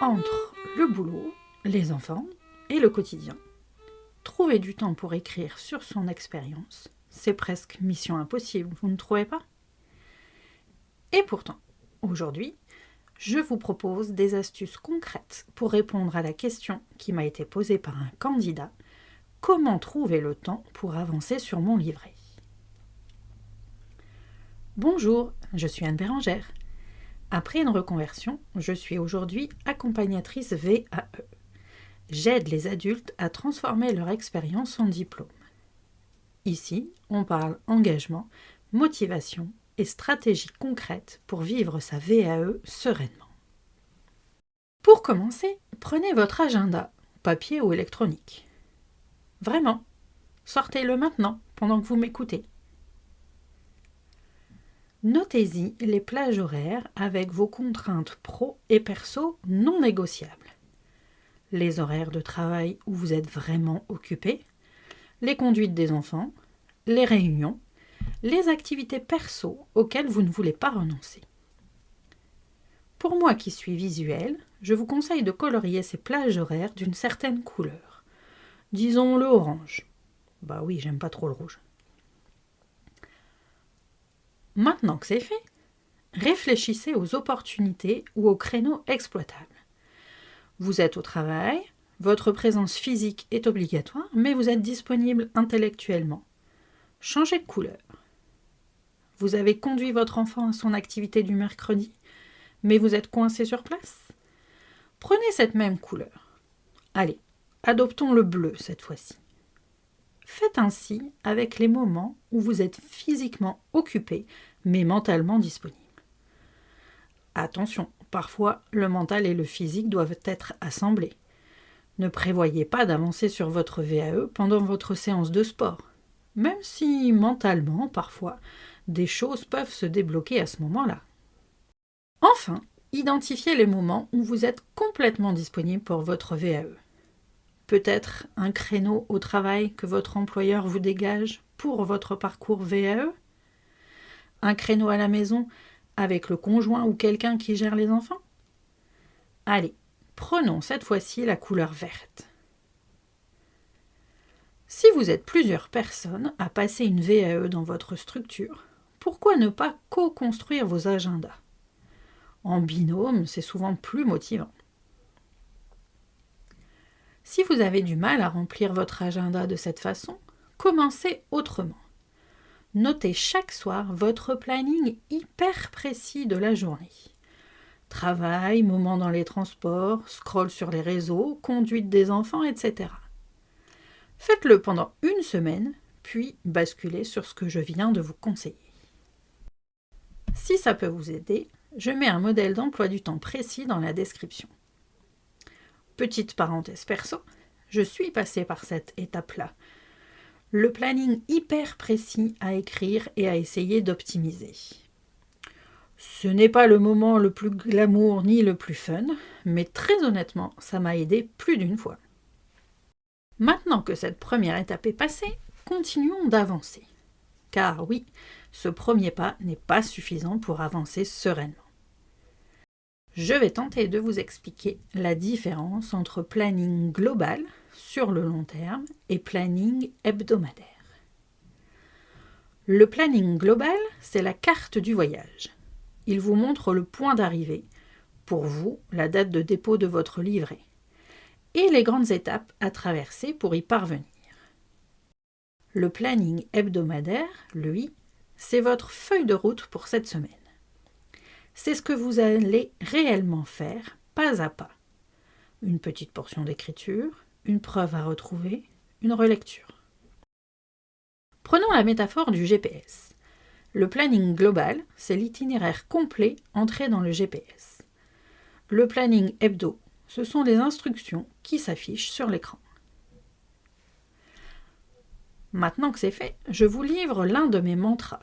Entre le boulot, les enfants et le quotidien, trouver du temps pour écrire sur son expérience, c'est presque mission impossible, vous ne trouvez pas? Et pourtant, aujourd'hui, je vous propose des astuces concrètes pour répondre à la question qui m'a été posée par un candidat: comment trouver le temps pour avancer sur mon livret? Bonjour, je suis Anne Bérangère. Après une reconversion, je suis aujourd'hui accompagnatrice VAE. J'aide les adultes à transformer leur expérience en diplôme. Ici, on parle engagement, motivation et stratégie concrète pour vivre sa VAE sereinement. Pour commencer, prenez votre agenda, papier ou électronique. Vraiment, sortez-le maintenant pendant que vous m'écoutez. Notez-y les plages horaires avec vos contraintes pro et perso non négociables. Les horaires de travail où vous êtes vraiment occupé, les conduites des enfants, les réunions, les activités perso auxquelles vous ne voulez pas renoncer. Pour moi qui suis visuelle, je vous conseille de colorier ces plages horaires d'une certaine couleur. Disons le orange. Bah oui, j'aime pas trop le rouge. Maintenant que c'est fait, réfléchissez aux opportunités ou aux créneaux exploitables. Vous êtes au travail, votre présence physique est obligatoire, mais vous êtes disponible intellectuellement. Changez de couleur. Vous avez conduit votre enfant à son activité du mercredi, mais vous êtes coincé sur place. Prenez cette même couleur. Allez, adoptons le bleu cette fois-ci. Faites ainsi avec les moments où vous êtes physiquement occupé, mais mentalement disponible. Attention, parfois le mental et le physique doivent être assemblés. Ne prévoyez pas d'avancer sur votre VAE pendant votre séance de sport, même si mentalement, parfois, des choses peuvent se débloquer à ce moment-là. Enfin, identifiez les moments où vous êtes complètement disponible pour votre VAE. Peut-être un créneau au travail que votre employeur vous dégage pour votre parcours VAE? Un créneau à la maison avec le conjoint ou quelqu'un qui gère les enfants? Allez, prenons cette fois-ci la couleur verte. Si vous êtes plusieurs personnes à passer une VAE dans votre structure, pourquoi ne pas co-construire vos agendas? En binôme, c'est souvent plus motivant. Si vous avez du mal à remplir votre agenda de cette façon, commencez autrement. Notez chaque soir votre planning hyper précis de la journée. Travail, moments dans les transports, scroll sur les réseaux, conduite des enfants, etc. Faites-le pendant une semaine, puis basculez sur ce que je viens de vous conseiller. Si ça peut vous aider, je mets un modèle d'emploi du temps précis dans la description. Petite parenthèse perso, je suis passée par cette étape-là. Le planning hyper précis à écrire et à essayer d'optimiser. Ce n'est pas le moment le plus glamour ni le plus fun, mais très honnêtement, ça m'a aidé plus d'une fois. Maintenant que cette première étape est passée, continuons d'avancer. Car oui, ce premier pas n'est pas suffisant pour avancer sereinement. Je vais tenter de vous expliquer la différence entre planning global sur le long terme et planning hebdomadaire. Le planning global, c'est la carte du voyage. Il vous montre le point d'arrivée, pour vous, la date de dépôt de votre livret, et les grandes étapes à traverser pour y parvenir. Le planning hebdomadaire, lui, c'est votre feuille de route pour cette semaine. C'est ce que vous allez réellement faire, pas à pas. Une petite portion d'écriture, une preuve à retrouver, une relecture. Prenons la métaphore du GPS. Le planning global, c'est l'itinéraire complet entré dans le GPS. Le planning hebdo, ce sont les instructions qui s'affichent sur l'écran. Maintenant que c'est fait, je vous livre l'un de mes mantras.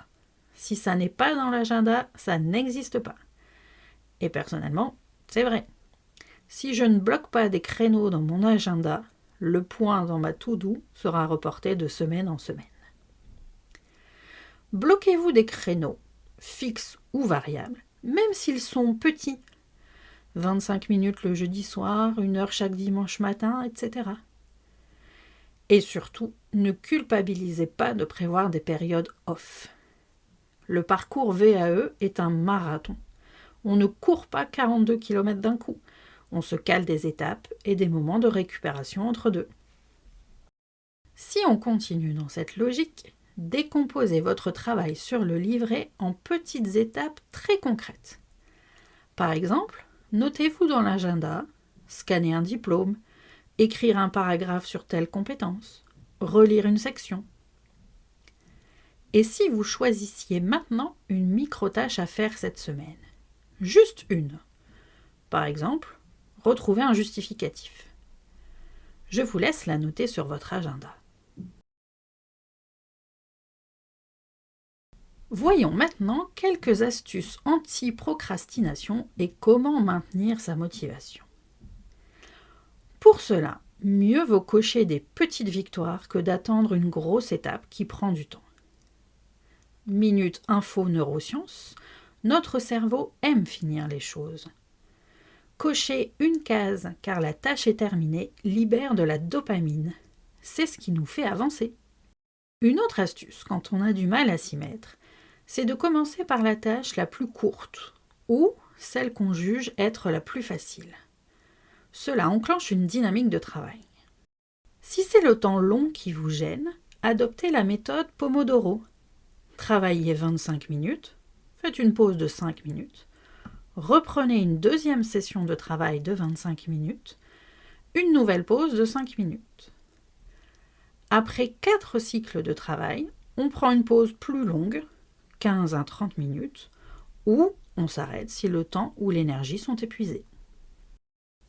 Si ça n'est pas dans l'agenda, ça n'existe pas. Et personnellement, c'est vrai. Si je ne bloque pas des créneaux dans mon agenda, le point dans ma to-do sera reporté de semaine en semaine. Bloquez-vous des créneaux, fixes ou variables, même s'ils sont petits. 25 minutes le jeudi soir, 1 heure chaque dimanche matin, etc. Et surtout, ne culpabilisez pas de prévoir des périodes off. Le parcours VAE est un marathon. On ne court pas 42 km d'un coup. On se cale des étapes et des moments de récupération entre deux. Si on continue dans cette logique, décomposez votre travail sur le livret en petites étapes très concrètes. Par exemple, notez-vous dans l'agenda, scanner un diplôme, écrire un paragraphe sur telle compétence, relire une section. Et si vous choisissiez maintenant une micro-tâche à faire cette semaine? Juste une. Par exemple, retrouver un justificatif. Je vous laisse la noter sur votre agenda. Voyons maintenant quelques astuces anti-procrastination et comment maintenir sa motivation. Pour cela, mieux vaut cocher des petites victoires que d'attendre une grosse étape qui prend du temps. Minute Info Neurosciences, notre cerveau aime finir les choses. Cocher une case car la tâche est terminée libère de la dopamine. C'est ce qui nous fait avancer. Une autre astuce quand on a du mal à s'y mettre, c'est de commencer par la tâche la plus courte ou celle qu'on juge être la plus facile. Cela enclenche une dynamique de travail. Si c'est le temps long qui vous gêne, adoptez la méthode Pomodoro. Travaillez 25 minutes, faites une pause de 5 minutes, reprenez une deuxième session de travail de 25 minutes, une nouvelle pause de 5 minutes. Après 4 cycles de travail, on prend une pause plus longue, 15 à 30 minutes, ou on s'arrête si le temps ou l'énergie sont épuisés.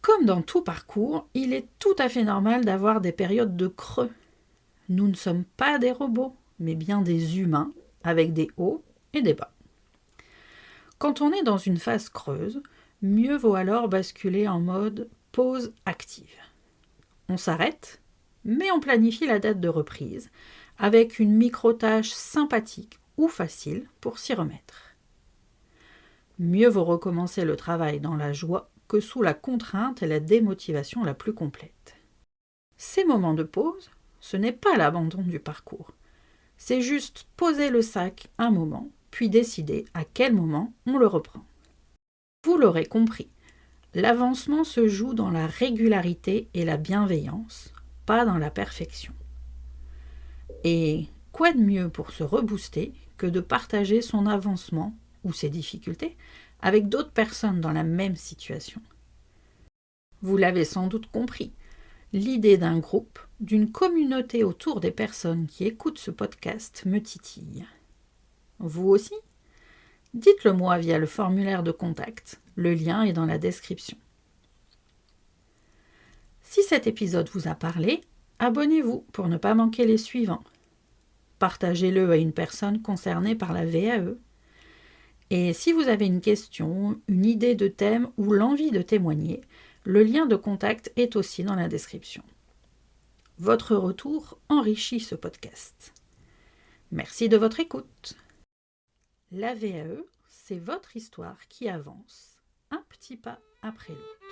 Comme dans tout parcours, il est tout à fait normal d'avoir des périodes de creux. Nous ne sommes pas des robots, mais bien des humains, avec des hauts et des bas. Quand on est dans une phase creuse, mieux vaut alors basculer en mode pause active. On s'arrête, mais on planifie la date de reprise, avec une micro-tâche sympathique ou facile pour s'y remettre. Mieux vaut recommencer le travail dans la joie que sous la contrainte et la démotivation la plus complète. Ces moments de pause, ce n'est pas l'abandon du parcours. C'est juste poser le sac un moment, puis décider à quel moment on le reprend. Vous l'aurez compris, l'avancement se joue dans la régularité et la bienveillance, pas dans la perfection. Et quoi de mieux pour se rebooster que de partager son avancement ou ses difficultés avec d'autres personnes dans la même situation. Vous l'avez sans doute compris, l'idée d'un groupe, d'une communauté autour des personnes qui écoutent ce podcast me titille. Vous aussi? Dites-le moi via le formulaire de contact, le lien est dans la description. Si cet épisode vous a parlé, abonnez-vous pour ne pas manquer les suivants. Partagez-le à une personne concernée par la VAE. Et si vous avez une question, une idée de thème ou l'envie de témoigner, le lien de contact est aussi dans la description. Votre retour enrichit ce podcast. Merci de votre écoute. La VAE, c'est votre histoire qui avance, un petit pas après l'autre.